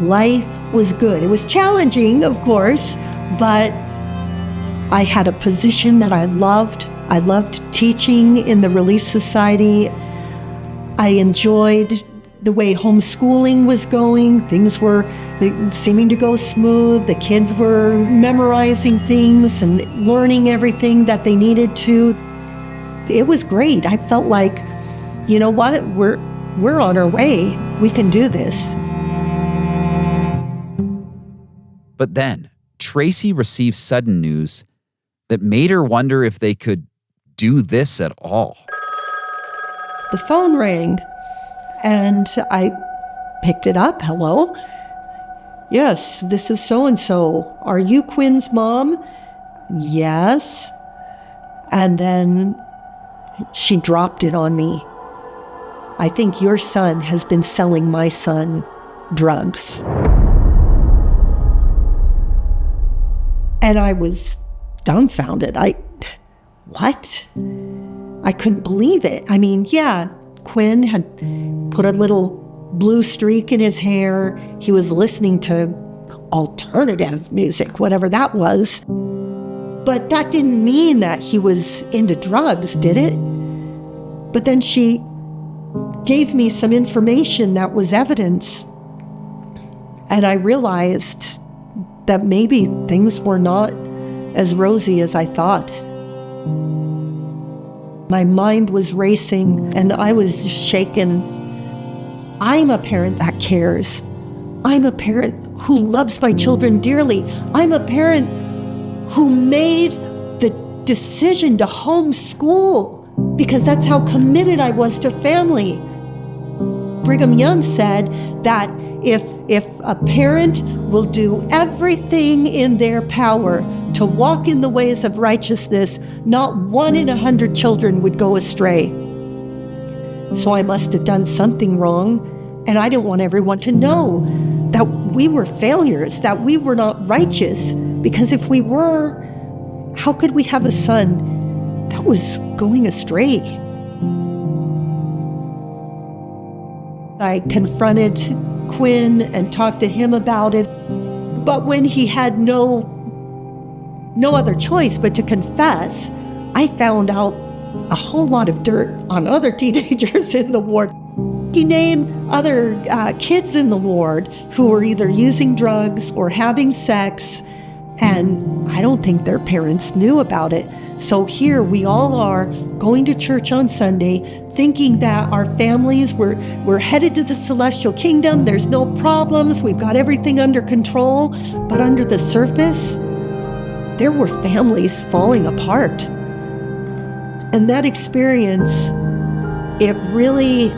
Life was good. It was challenging, of course, but I had a position that I loved. I loved teaching in the Relief Society. I enjoyed the way homeschooling was going. Things were seeming to go smooth. The kids were memorizing things and learning everything that they needed to. It was great. I felt like, you know what? We're on our way. We can do this. But then Tracy received sudden news that made her wonder if they could do this at all. The phone rang, and I picked it up. Hello? Yes, this is so-and-so. Are you Quinn's mom? Yes. And then she dropped it on me. I think your son has been selling my son drugs. And I was dumbfounded. What? I couldn't believe it. I mean, yeah, Quinn had put a little blue streak in his hair. He was listening to alternative music, whatever that was. But that didn't mean that he was into drugs, did it? But then she gave me some information that was evidence. And I realized that maybe things were not as rosy as I thought. My mind was racing and I was just shaken. I'm a parent that cares. I'm a parent who loves my children dearly. I'm a parent who made the decision to homeschool because that's how committed I was to family. Brigham Young said that if a parent will do everything in their power to walk in the ways of righteousness, not 1 in 100 children would go astray. So I must have done something wrong, and I didn't want everyone to know that we were failures, that we were not righteous, because if we were, how could we have a son that was going astray? I confronted Quinn and talked to him about it. But when he had no other choice but to confess, I found out a whole lot of dirt on other teenagers in the ward. He named other kids in the ward who were either using drugs or having sex, and I don't think their parents knew about it. So here we all are going to church on Sunday, thinking that our families we're headed to the celestial kingdom. There's no problems. We've got everything under control. But under the surface, there were families falling apart. And that experience, it really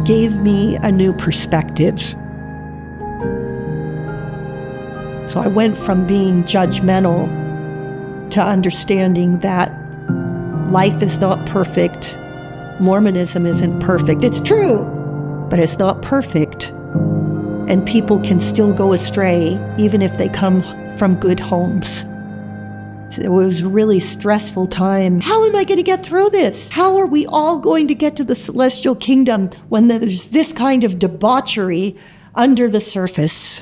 gave me a new perspective. So I went from being judgmental to understanding that life is not perfect. Mormonism isn't perfect. It's true, but it's not perfect. And people can still go astray, even if they come from good homes. It was a really stressful time. How am I going to get through this? How are we all going to get to the celestial kingdom when there's this kind of debauchery under the surface?